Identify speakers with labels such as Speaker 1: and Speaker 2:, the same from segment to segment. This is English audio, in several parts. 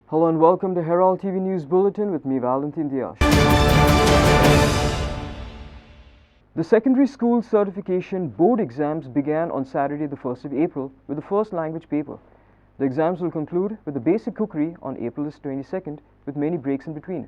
Speaker 1: Hello and welcome to Herald TV News Bulletin with me, Valentin Diash. The secondary school certification board exams began on Saturday, the 1st of April, with the first language paper. The exams will conclude with the basic cookery on April 22nd, with many breaks in between.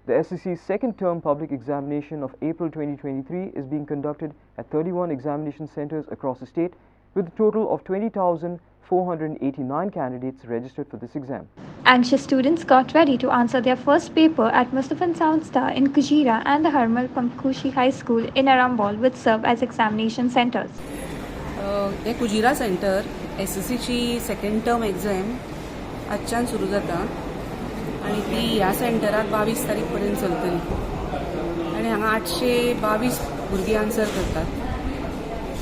Speaker 1: The SSC's second term public examination of April 2023 is being conducted at 31 examination centers across the state, with a total of 20,489 candidates registered for this exam.
Speaker 2: Anxious students got ready to answer their first paper at Mustapha Sound Star in Kujira and the Harmal Pankushi High School in Arambol, which serve as examination centers.
Speaker 3: हे Kujira centre SSCची second term exam आजच्यान सुरू जाता आणि ती ह्या सेंटरात 22 तारीख पर्यंत चलतली आणि हांगा 822 भुरगीं आन्सर करतात.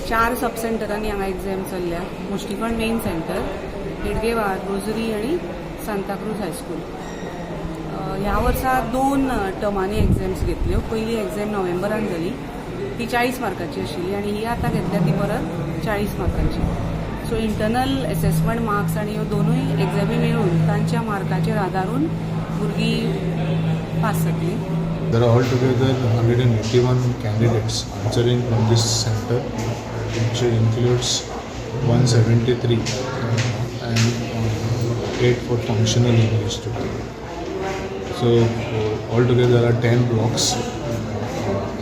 Speaker 3: 4 सब सेंटरांनी हांगा एग्जाम चल्ल्या. मुश्टीफण मेन सेंटर, हेडगेवार, रोजरी आणि सांताक्रूज हायस्कूल. ह्या वर्सा 2 टर्मांनी एग्जाम्स घेतल्यो. पहिली एग्जाम नोव्हेंबरान जाली, ती 40 मार्काची आशिल्ली आणि ही आतां घेतल्या ती परत 40 मार्कांची. सो इंटरनल असेसमेंट मार्क्स आणि ह्यो दोनूय एग्जामी मेळून तांच्या मार्काचेर आदारून भुरगीं पास जातलीं.
Speaker 4: There are altogether 181 candidates answering from this center, which includes 173 and 8 for functional English students. So altogether there are 10 blocks.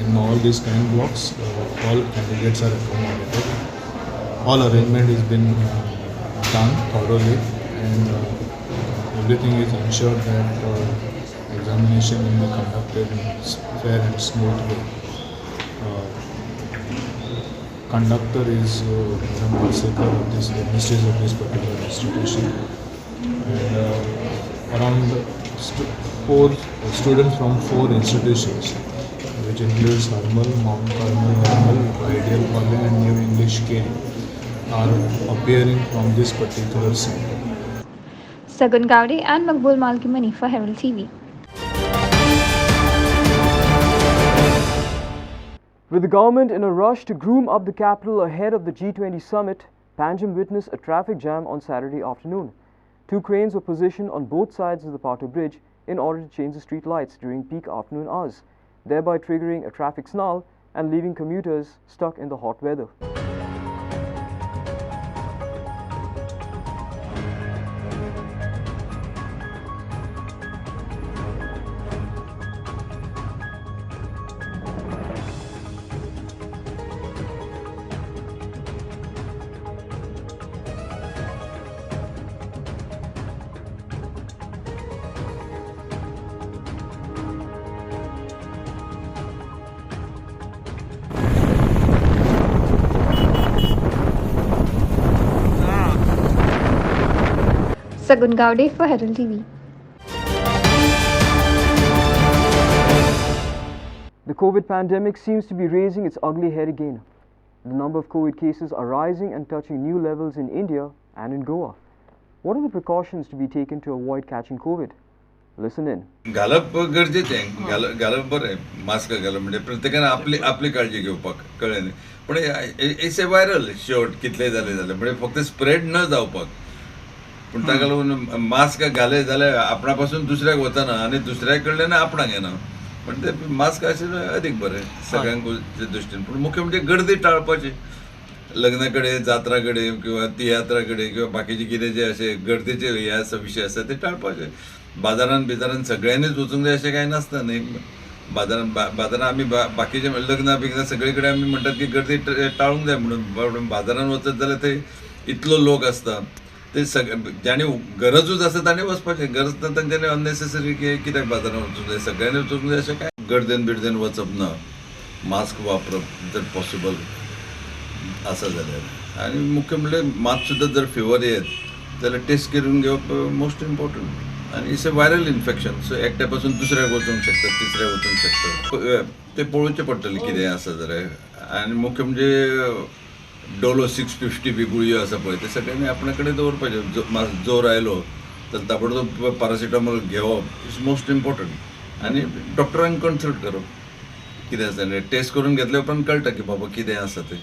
Speaker 4: In all these 10 blocks, all candidates are accommodated. All arrangement has been done thoroughly, and everything is ensured that examination will be conducted in a fair and smooth way. Conductor is Madam Vasekar of this administrators of this particular institution, and around 4 students from 4 institutions, which includes Harmal, Mount Carmel, Harmal, Ideal College and New English Cane, are appearing from this particular center.
Speaker 2: Sagun Gowde and Makbul Malkimani for Herald TV.
Speaker 1: With the government in a rush to groom up the capital ahead of the G20 summit, Panjim witnessed a traffic jam on Saturday afternoon. 2 cranes were positioned on both sides of the Panther bridge in order to change the street lights during peak afternoon hours, thereby triggering a traffic snarl and leaving commuters stuck in the hot weather.
Speaker 2: Sagun Gowde for Herald TV.
Speaker 1: The COVID pandemic seems to be raising its ugly head again. The number of COVID cases are rising and touching new levels in India and in Goa. What are the precautions to be taken to avoid catching COVID? Listen in.
Speaker 5: घालप गरजेचें आहे. घालप बरें. Mask घालप म्हणजे प्रत्येकान आपली काळजी घेवपाक कळ्ळें न्ही. पण इट्स ए व्हायरल शॉर्ट कितलेय जालें जाल्यार म्हणजे फक्त स्प्रेड न जावपाक. पूण ताका लागून मास्क घाले जाल्यार आपणा पासून दुसऱ्याक वचना आनी दुसऱ्याक कडल्यान आपणाक येना. पण ते मास्क आशिल्लें अदीक बरें सगळ्यांक दृश्टीन. पूण मुख्य म्हणजे गर्दी टाळपाची. लग्ना कडेन, जात्रा कडेन किंवा तियात्रा कडेन किंवा बाकीचे कितें जे अशे गर्देचे हे आसा विशय आसा ते टाळपाचे. बाजारान सगळ्यांनीच वचूंक जाय अशें कांय नासता न्ही. बाजारान आमी बाकीचे लग्ना बिग्ना सगळे कडेन आमी म्हणटात की गर्दी टाळूंक जाय म्हणून. बाजारान वचत जाल्यार थंय इतलो लोक आसता ते ज्यांनी गरजूच आसा ताणें वचपाचें. गरज ना तांच्यांनी अननेसेसरी कित्याक बाजारान वचूंक जाय. सगळ्यांनी वचूंक जाय अशें कांय गर्देन बिर्देन वचप ना. मास्क वापरप जर पॉसिबल आसा जाल्यार. आनी मुख्य म्हणल्यार मात सुद्दां जर फिवर येत जाल्यार टेस्ट करून घेवप मोस्ट इम्पॉर्टंट. आनी इट्स ए व्हायरल इन्फेक्शन. सो एकट्या पासून दुसऱ्याक वचूंक शकता, तिसऱ्याक वचूंक शकता. ते पळोवचें पडटलें कितें आसा जाल्यार. आनी मुख्य म्हणजे डोलो 650 बी गुळयो आसा पळय ते सगळ्यांनी आपणे कडेन दवरपाचे. जोर आयलो तर ताबडतोब पॅरासिटामॉल घेवप इज मोस्ट इम्पॉर्टंट. आनी डॉक्टरांक कन्सल्ट करप कितें आसा तें. टेस्ट करून घेतले उपरांत कळटा की बाबा कितें आसा तें.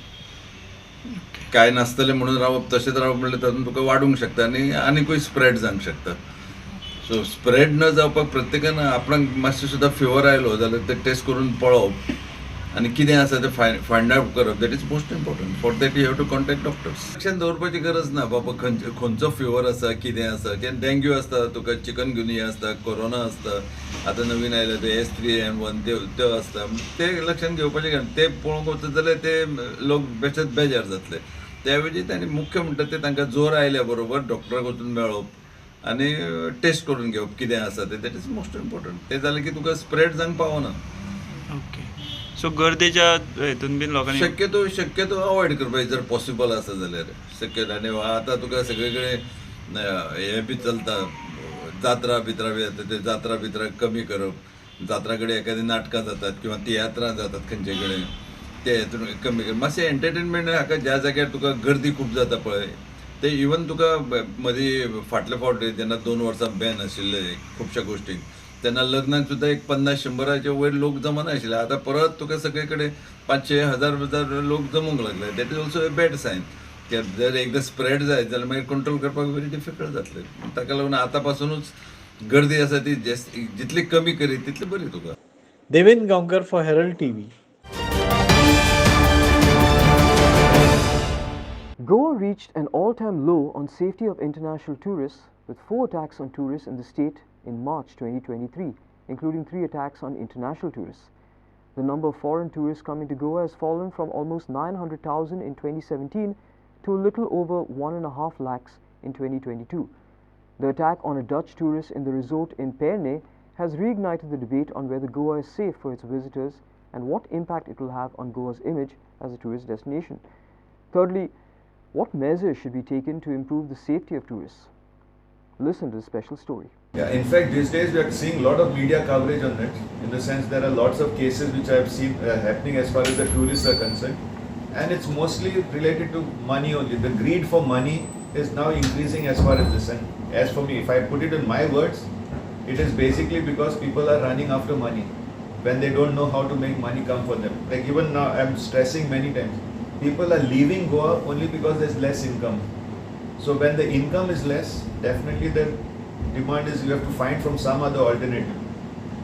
Speaker 5: काय नासतलें म्हणून रावप, तशेंच रावप म्हणल्यार तातूंत तुका वाडूंक शकता आनी आनीकूय स्प्रेड जावंक शकता. सो स्प्रेड न जावपाक प्रत्येकान आपणाक मातशें सुद्दां फिवर आयलो जाल्यार ते टेस्ट करून पळोवप आनी कितें आसा तें फायंड आउट करप. That is most important. For that you have to contact doctors. लक्षांत दवरपाची गरज ना बाबा खंयचो फिवर आसा, कितें आसा. जेन्ना डेंग्यू आसता, तुका चिकनगुनिया आसता, कोरोना आसता, आतां नवीन आयला ते S3N1 त्यो आसता. ते लक्षांत घेवपाचें कारण ते पळोवंक वचत जाल्यार ते लोक बेश्टेच बेजार जातले. त्यावेळी तांणी मुख्य म्हणटा ते तांकां जोर आयल्या बरोबर डॉक्टराक वचून मेळप आनी टेस्ट करून घेवप कितें आसा तें. That is most important. तें जालें की तुका स्प्रेड जावंक पावना.
Speaker 6: ओके. सो गर्देच्या हेतून बीन लोकांनी
Speaker 5: शक्यतो अवॉयड करपाचें जर पॉसिबल आसा जाल्यार. शक्यतो. आनी आतां तुका सगळे कडेन हें बी चलता, जात्रा बित्रा बी जाता, ते जात्रा बित्रा कमी करप. जात्रा कडेन एखादी नाटकां जातात किंवा तियात्रां जातात खंयचे कडेन, ते हेतून कमी करप. मातशें एंटरटेनमेंट हाका ज्या जाग्यार तुका गर्दी खूब जाता पळय, ते इवन तुका मदीं फाटले फावट जेन्ना 2 वर्सां बॅन आशिल्ले खुबश्या गोश्टींक, तेन्ना लग्नाक सुद्दां एक 50-100 वयर लोक जमना आशिल्ले. आतां परत तुका सगळे कडेन 500-1000 लोक जमूंक लागले. That is also a bad sign. कित्याक जर एकदां स्प्रेड जायत जाल्यार मागीर कंट्रोल करपाक व्हेरी डिफिकल्ट जातलें. ताका लागून आतां पासूनच गर्दी आसा ती जितली कमी करीत तितली बरी तुका.
Speaker 7: Devendra Gaonkar for Herald TV.
Speaker 1: Goa reached an all-time low on safety of international tourists with 4 attacks on tourists in the state in March 2023, including 3 attacks on international tourists. The number of foreign tourists coming to Goa has fallen from almost 900,000 in 2017 to a little over 1.5 lakhs in 2022. The attack on a Dutch tourist in the resort in Perne has reignited the debate on whether Goa is safe for its visitors and what impact it will have on Goa's image as a tourist destination. Thirdly, what measures should be taken to improve the safety of tourists? Listen to this special story.
Speaker 8: Yeah, in fact, these days we are seeing a lot of media coverage on it, in the sense there are lots of cases which I have seen happening as far as the tourists are concerned, and it's mostly related to money only. The greed for money is now increasing as far as this. And as for me, if I put it in my words, it is basically because people are running after money when they don't know how to make money come for them. Like even now, I'm stressing many times, people are leaving Goa only because there's less income. So when the income is less, definitely the demand is you have to find from some other alternative.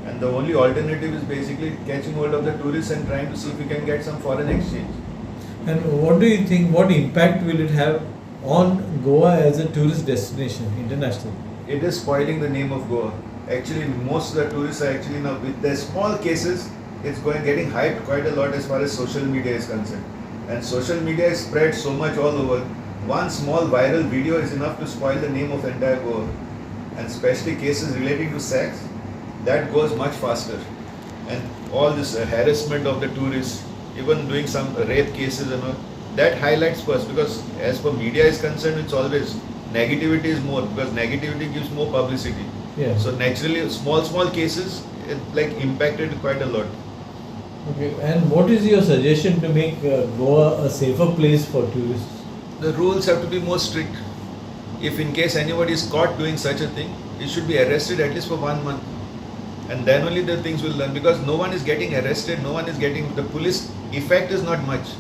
Speaker 8: And the only alternative is basically catching hold of the tourists and trying to see if we can get some foreign exchange.
Speaker 7: And what do you think, what impact will it have on Goa as a tourist destination, international?
Speaker 8: It is spoiling the name of Goa. Actually, most of the tourists are actually now, with the small cases, it's getting hyped quite a lot as far as social media is concerned. And social media is spread so much all over. One small viral video is enough to spoil the name of entire Goa. And especially cases relating to sex, that goes much faster. And all this harassment of the tourists, even doing some rape cases and all, that highlights first, because as for media is concerned, it's always negativity is more, because negativity gives more publicity.
Speaker 7: Yeah.
Speaker 8: So naturally, small cases, it like impacted quite a lot.
Speaker 7: Okay. And what is your suggestion to make Goa a safer place for tourists?
Speaker 8: The rules have to be more strict. If in case anybody is caught doing such a thing, he should be arrested at least for 1 month. And then only the things will learn, because no one is getting arrested, no one is getting, the police effect is not much.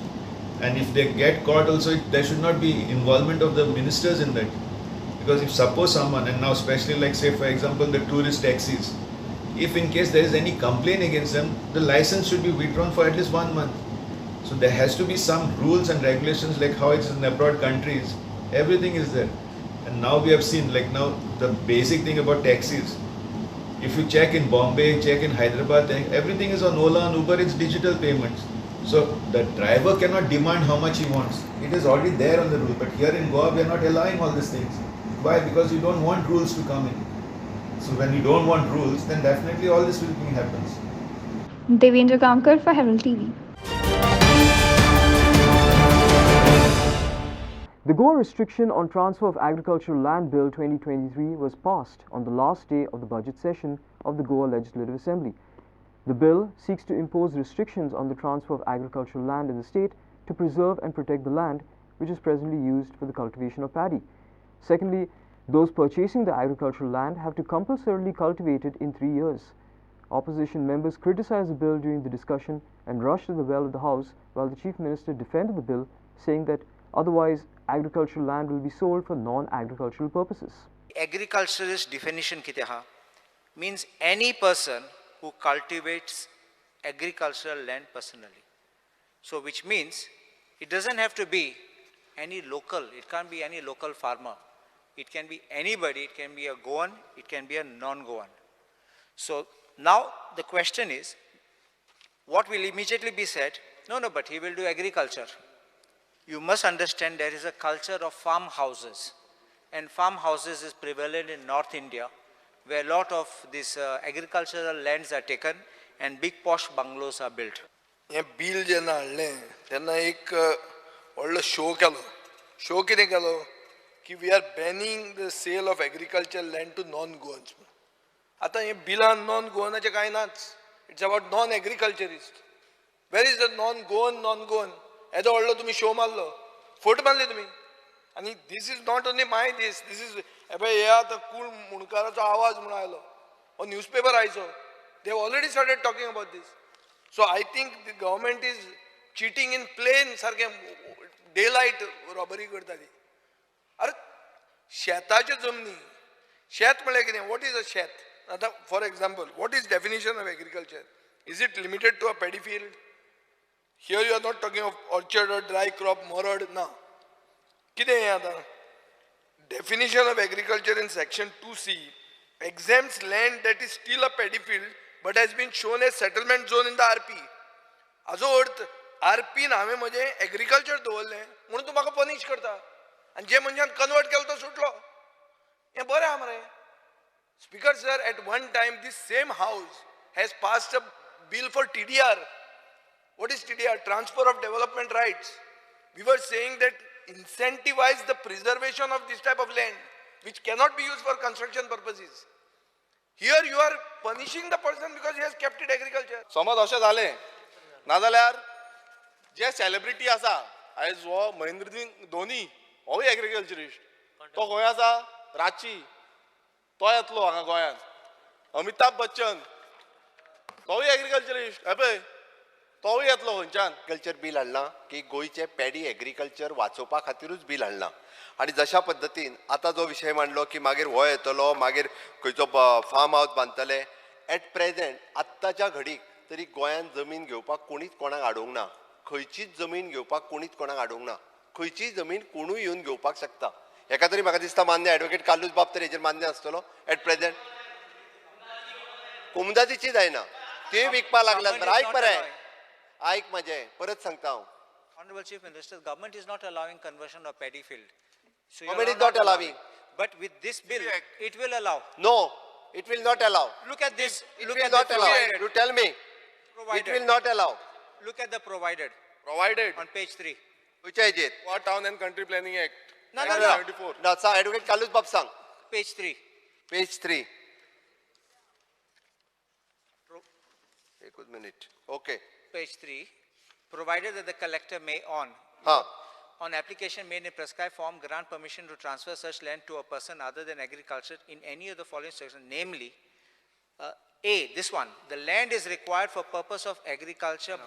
Speaker 8: And if they get caught also, there should not be involvement of the ministers in that. Because if suppose someone, and now especially like say for example the tourist taxis, if in case there is any complaint against them, the license should be withdrawn for at least 1 month. So there has to be some rules and regulations like how it is in abroad countries. Everything is there. And now we have seen, like now the basic thing about taxis. If you check in Bombay, check in Hyderabad, everything is on Ola and Uber, it's digital payments. So the driver cannot demand how much he wants. It is already there on the rule. But here in Goa, we are not allowing all these things. Why? Because you don't want rules to come in. So when you don't want rules, then definitely all this thing happens.
Speaker 2: Devendra Kamkar for Herald TV.
Speaker 1: The Goa Restriction on Transfer of Agricultural Land Bill 2023 was passed on the last day of the budget session of the Goa Legislative Assembly. The bill seeks to impose restrictions on the transfer of agricultural land in the state to preserve and protect the land which is presently used for the cultivation of paddy. Secondly, those purchasing the agricultural land have to compulsorily cultivate it in 3 years. Opposition members criticized the bill during the discussion and rushed to the well of the House, while the Chief Minister defended the bill, saying that otherwise agricultural land will be sold for non-agricultural purposes.
Speaker 9: agriculturist definition kite ha means any person who cultivates agricultural land personally. So which means it doesn't have to be any local, it can't be any local farmer. It can be anybody, it can be a Goan, it can be a non-Goan. So now the question is, what will immediately be said? No, but he will do agriculture. You must understand there is a culture of farmhouses, and farmhouses is prevalent in North India, where a lot of these agricultural lands are taken and big posh bungalows are built.
Speaker 10: हे bill जेन्ना हाडलें तेन्ना एक व्हडलो show केलो. Show कितें केलो की we are banning the sale of agriculture land to non Goans. आतां हे बिलान नॉन गोवनाचें कांय नाच. It's about non agriculturist. Where is the non Goan येदो व्हडलो तुमी शो मारलो, फोट मारले तुमी. आनी this is not only my this is हे आतां कूळ मुणकाराचो आवाज म्हणून आयलो, हो न्यूजपेपर आयचो. They have already started talking about this. So I think the government is cheating in plain सारखे daylight robbery करताली. अरे शेताच्यो जमनी, शेत म्हळ्यार कितें? What is a शेत? आतां for example, what is definition of agriculture? Is it limited to a paddy field? Here you are not talking of orchard or dry crop, morad, na. कितें हें आतां? Definition of agriculture in section 2C exempts land that is still a paddy field but has been shown as settlement zone in the RP. Hajo earth RP हांवें म्हजें agriculture दवरलें म्हणून तूं म्हाका punish करता, आनी जे मनशान कन्वर्ट केलो तो सुटलो. हें बरें आहा मरे. Speaker sir, at one time this same house has passed a bill for TDR. What is TDR? Transfer of development rights. We were saying that incentivize the preservation of this type of land which cannot be used for construction purposes. Here you are punishing the person because he has kept it agriculture.
Speaker 11: समज अशें जालें नाजाल्यार जे celebrity आसा आयज हो महेंद्र सिंग धोनी होय agriculturist, तो खंय आसा? रांची. तो येतलो हांगा गोंयांत. अमिताभ बच्चन तोय एग्रीकल्चरिस्ट, पळय तोय येतलो खंयच्यान.
Speaker 12: एग्रीकल्चर बील हाडला की गोंयचे पॅडी एग्रीकल्चर वाचोवपा खातीरूच बील हाडला. आणि जशा पद्दतीन आता जो विषय मांडलो की मागीर हो येतलो, मागीर खंयचो फार्म हावस बांदतले. एट प्रेझेंट आत्ताच्या घडीक तरी गोंयांत जमीन घेवपाक कोणीच कोणाक आडोवंक ना. खंयचीच जमीन घेवपाक कोणीच कोणाक आडोवंक ना. खंयचीय जमीन कोणूय येवन घेवपाक शकता. हेका तरी म्हाका दिसता मान्य एडवोकेट कालूच बाब तर हेचेर मान्य आसतलो. एट प्रेझेंट कोमदादीची जायना, ते विकपाक लागल्यात. बरें आयक मरे, आयक म्हाजें, परत सांगता हांव.
Speaker 9: Honorable Chief Minister, government is not allowing conversion of paddy field. So
Speaker 12: Government is not allowing.
Speaker 9: But with this bill, it will allow.
Speaker 12: No, it will not allow.
Speaker 9: Look at this.
Speaker 12: It
Speaker 9: Look
Speaker 12: will
Speaker 9: at
Speaker 12: not
Speaker 9: the
Speaker 12: allow.
Speaker 9: provided.
Speaker 12: You tell me.
Speaker 9: Provided.
Speaker 12: It will not allow.
Speaker 9: Look at the provided
Speaker 11: Provided
Speaker 9: on page 3.
Speaker 12: Which is it?
Speaker 11: for Town and Country Planning Act
Speaker 9: No.
Speaker 11: 1974.
Speaker 12: No, sir, Advocate Kalus Bab sang.
Speaker 9: Page 3.
Speaker 12: Page 3. A good minute. Okay.
Speaker 9: Page 3. Provided that the collector may on application made in prescribed form grant permission to transfer such land to a person other than agriculture in any of the following sections, namely A, this one, the land is required for purpose of agriculture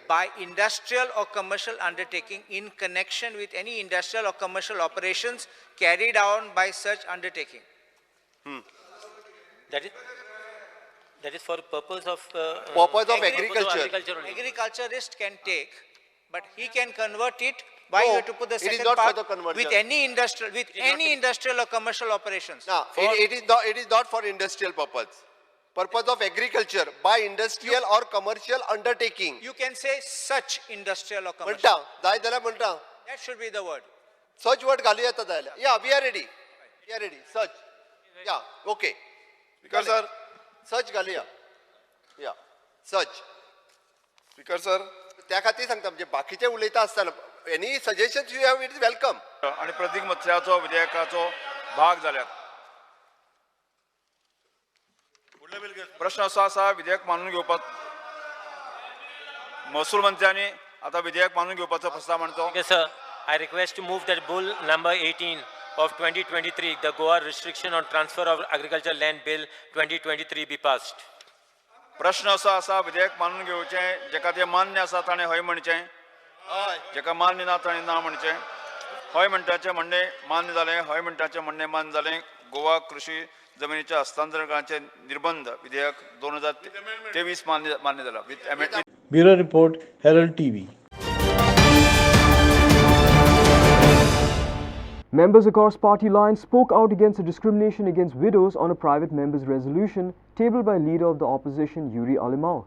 Speaker 9: by industrial or commercial undertaking in connection with any industrial or commercial operations carried out by such undertaking.
Speaker 13: That is for purpose of
Speaker 12: agriculture.
Speaker 9: Agriculturist can take, but he can convert it. Why you have to put the second
Speaker 12: it is not
Speaker 9: part?
Speaker 12: for the conversion.
Speaker 9: With any industrial or commercial operations.
Speaker 12: No, it is not for industrial purpose. Purpose of agriculture by industrial or commercial undertaking.
Speaker 9: You can say such industrial or commercial.
Speaker 12: That
Speaker 9: should be the word.
Speaker 12: Such word galu yeta dayla. Yeah, we are ready. We are ready. Such. Yeah, okay.
Speaker 11: Speaker sir.
Speaker 12: Such galuya. Yeah, such.
Speaker 11: Speaker sir.
Speaker 12: त्या खातीर सांगता म्हणजे बाकीचे उलयता आसतना any suggestions you have it is welcome.
Speaker 11: आणि प्रतीक मत्स्याचो विधेयकाचो भाग जाल्यात. प्रश्न असो आसा विधेयक मानून घेवपाक महसूल मंत्र्यांनी आता विधेयक मानून घेवपाचो प्रस्ताव मांडचो.
Speaker 13: Okay, sir. I request to move that Bill number 18 of 2023, the Goa Restriction on Transfer of Agricultural Land Bill 2023 be passed.
Speaker 11: प्रश्न असो आसा विधेयक मानून घेवचें, जेका ते मान्य आसा ताणें हय म्हणचें, जेका मान्य ना ताणें ना म्हणचें.
Speaker 14: हय म्हणटाचें म्हणणे मान्य जालें. हय म्हणटाचें म्हणणे मान्य जालें. गोवा कृषी जमिनीच्या हस्तांतरणाचे निर्बंध विधेयक 2023 मान्य जाला.
Speaker 7: Bureau Report, Herald TV.
Speaker 1: Members across party lines spoke out against the discrimination against widows on a private members' resolution tabled by leader of the opposition Yuri Alimau.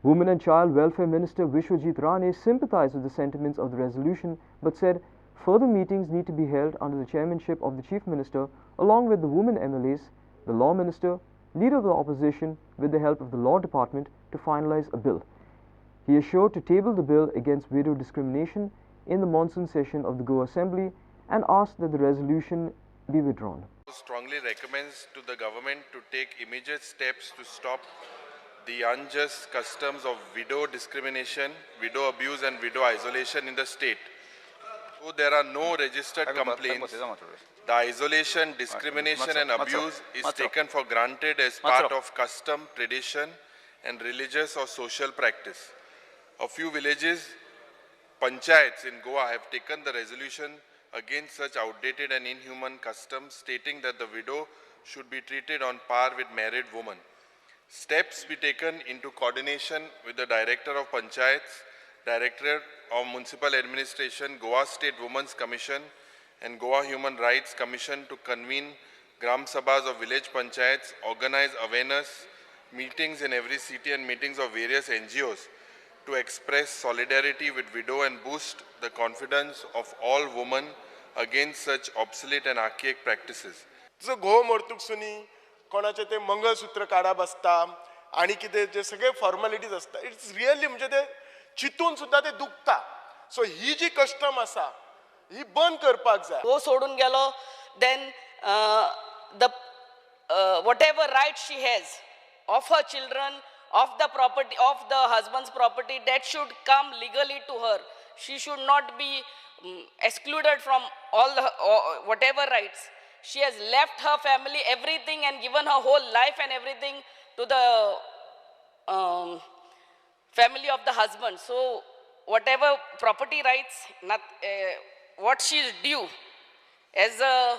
Speaker 1: Women and Child Welfare Minister Vishwajit Rane sympathized with the sentiments of the resolution but said further meetings need to be held under the chairmanship of the Chief Minister along with the women MLAs, the Law Minister, leader of the opposition with the help of the Law Department to finalize a bill. He assured to table the bill against widow discrimination in the monsoon session of the Goa Assembly and asked that the resolution be withdrawn.
Speaker 15: Strongly recommends to the government to take immediate steps to stop the unjust customs of widow discrimination, widow abuse and widow isolation in the state. Though there are no registered complaints, the isolation, discrimination and abuse is taken for granted as part of custom, tradition and religious or social practice. A few villages, panchayats in Goa have taken the resolution against such outdated and inhuman customs, stating that the widow should be treated on par with married women. Steps be taken into coordination with the Director of Panchayats, Director of Municipal Administration, Goa State Women's Commission and Goa Human Rights Commission to convene Gram Sabhas of village panchayats, organize awareness meetings in every city and meetings of various NGOs to express solidarity with widow and boost the confidence of all women against such obsolete and archaic practices.
Speaker 11: जसं घोव मरतूक सुनी कोणाचे ते मंगळसूत्र काडा बसता आणि कितें जे सगळे फॉर्मॅलिटीज असता इट्स रियली म्हणजे ते चितून सुद्धा ते दुखता. सो ही जी कस्टम आसा ही बंद करपाक जाय.
Speaker 16: वो सोडून गेलो then the whatever right she has of her children, of the property, of the husband's property, that should come legally to her. She should not be excluded from all the whatever rights. She has left her family, everything, and given her whole life and everything to the family of the husband. So whatever property rights, what she is due as a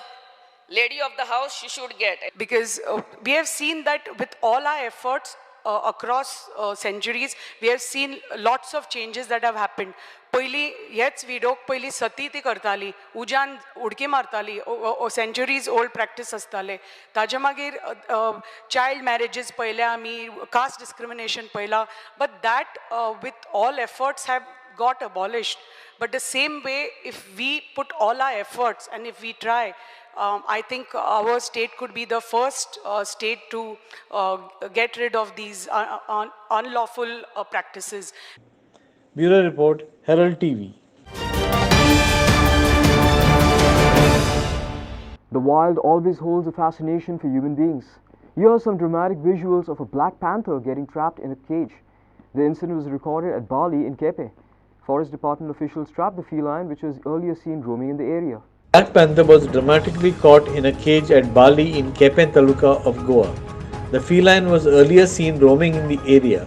Speaker 16: lady of the house, she should get.
Speaker 17: Because we have seen that with all our efforts across centuries, we have seen lots of changes that have happened. पयली हेच विडोक पयली सती ती करताली, उज्यान उडकी मारताली, centuries old practice आसताले. ताजे मागीर child मॅरेजीस पयल्या आमी, कास्ट डिस्क्रिमिनेशन पयला, but that with all efforts have got abolished. But the same way, if we put all our efforts and if we try, I think our state could be the first state to get rid of these unlawful practices.
Speaker 7: Bureau Report, Herald TV.
Speaker 1: The wild always holds a fascination for human beings. Here are some dramatic visuals of a black panther getting trapped in a cage. The incident was recorded at Bali in Kepe. Forest Department officials trapped the feline, which was earlier seen roaming in the area.
Speaker 7: Black panther was dramatically caught in a cage at Bali in Kepen Taluka of Goa. The feline was earlier seen roaming in the area.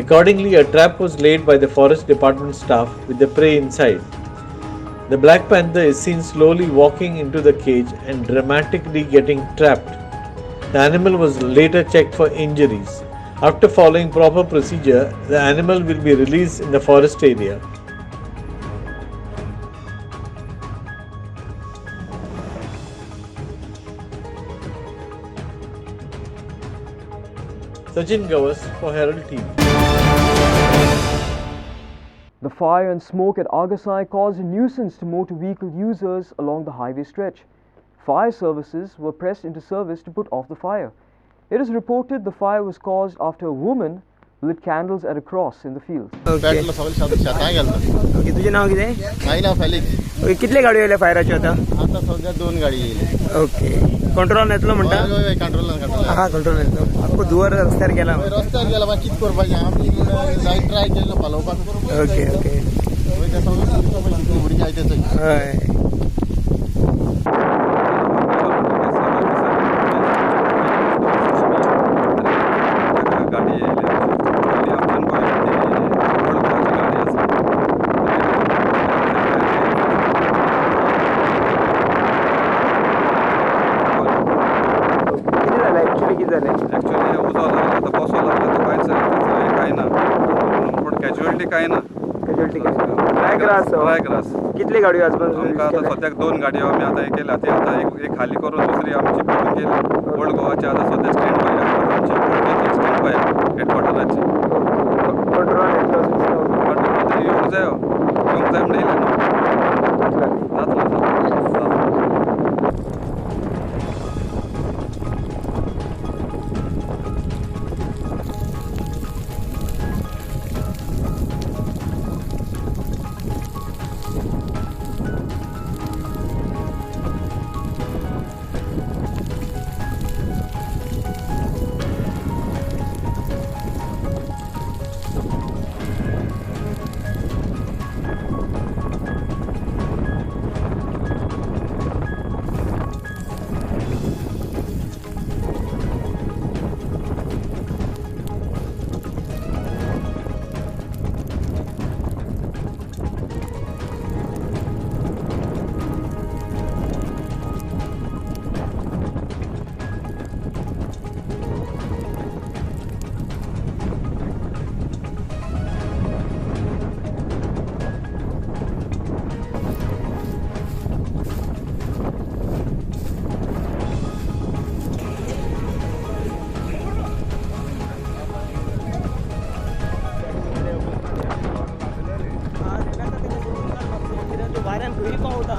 Speaker 7: Accordingly, a trap was laid by the Forest Department staff with the prey inside. The black panther is seen slowly walking into the cage and dramatically getting trapped. The animal was later checked for injuries. After following proper procedure, the animal will be released in the forest area. Sachin Gawas for Herald TV.
Speaker 1: The fire and smoke at Agassai caused a nuisance to motor vehicle users along the highway stretch. Fire services were pressed into service to put off the fire. It is reported the fire was caused after a woman lit candles at a cross in the fields.
Speaker 18: तुझे नाव कितें?
Speaker 19: माझे नाव Felix.
Speaker 18: कितले गाडयो येयले फायराच्यो आतां?
Speaker 19: आता सध्या 2 गाडी येयले.
Speaker 18: ओके. कंट्रोल येतलो म्हणटा?
Speaker 19: हय कंट्रोल.
Speaker 18: हा कंट्रोल येतलो. आख्खो धुंवर रस्त्यार गेला.
Speaker 19: रस्त्यार गेला मागीर कितें करपाचें? आमी जायत ट्राय केल्लो पालोवपाक.
Speaker 18: Okay okay.
Speaker 19: वय त्या सगळें उडी जाय तें.
Speaker 18: हय. आसा
Speaker 20: ड्राय ग्रास
Speaker 18: कितली गाडयो आज
Speaker 20: आमकां आतां सद्याक 2 गाडयो आमी आतां हे केल्या ती आतां एक खाली करून दुसरी आमची पळोवन गेली ओल्ड गोवाची आतां सद्या स्टँड बाय आमची पणजेची स्टँड बाय हेडक्वॉर्टराची
Speaker 18: कंट्रोल
Speaker 20: कंट्रोल येवंक जाय म्हणून येयले न्हू जातलो
Speaker 18: वाऱ्यान खंयी पावता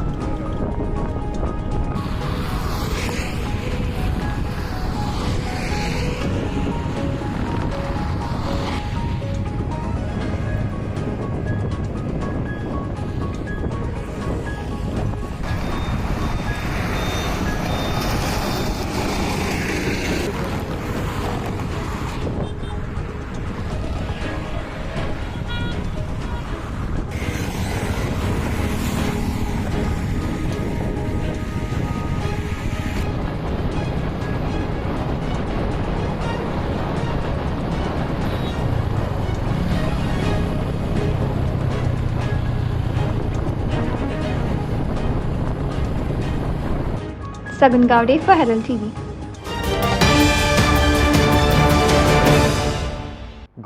Speaker 2: Sagan Gowde for Herald TV.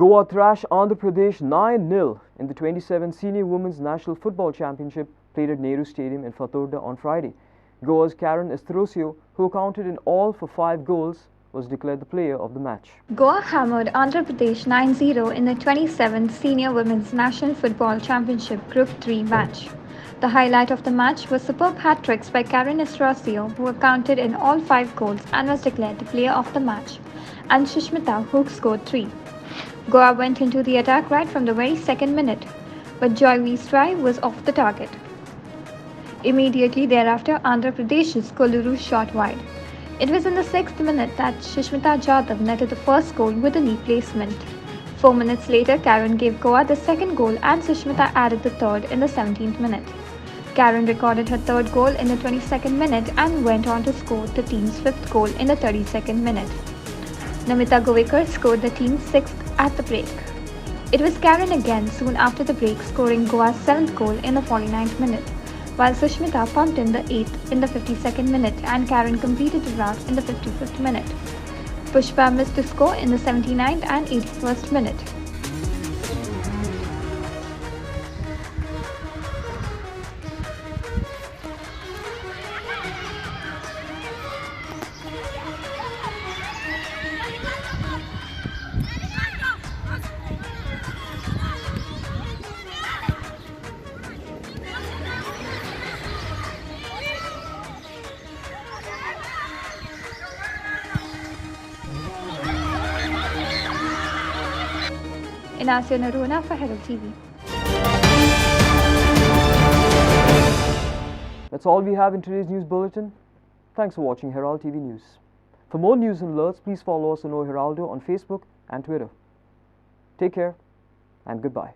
Speaker 1: Goa thrashed Andhra Pradesh 9-0 in the 27th Senior Women's National Football Championship played at Nehru Stadium in Fatorda on Friday. Goa's Karen Estrosio, who accounted in all for 5 goals, was declared the player of the match.
Speaker 2: Goa hammered Andhra Pradesh 9-0 in the 27th Senior Women's National Football Championship Group 3 match. The highlight of the match was superb hat-tricks by Karen Estrosio, who accounted in all 5 goals and was declared the player of the match, and Sushmita, who scored 3. Goa went into the attack right from the very second minute, but Joyvi's try was off the target. Immediately thereafter, Andhra Pradesh's Koluru shot wide. It was in the 6th minute that Sushmita Jadhav netted the first goal with a knee placement. 4 minutes later, Karen gave Goa the second goal and Sushmita added the third in the 17th minute. Karen recorded her third goal in the 22nd minute and went on to score the team's 5th goal in the 32nd minute. Namita Govekar scored the team's 6th at the break. It was Karen again soon after the break, scoring Goa's 7th goal in the 49th minute, while Sushmita pumped in the 8th in the 52nd minute and Karen completed the rout in the 55th minute. Pushpa missed to score in the 79th and 81st minute. Inacio Naruna for Herald TV.
Speaker 1: That's all we have in today's news bulletin. Thanks for watching Herald TV News. For more news and alerts, please follow us on Heraldo on Facebook and Twitter. Take care and goodbye.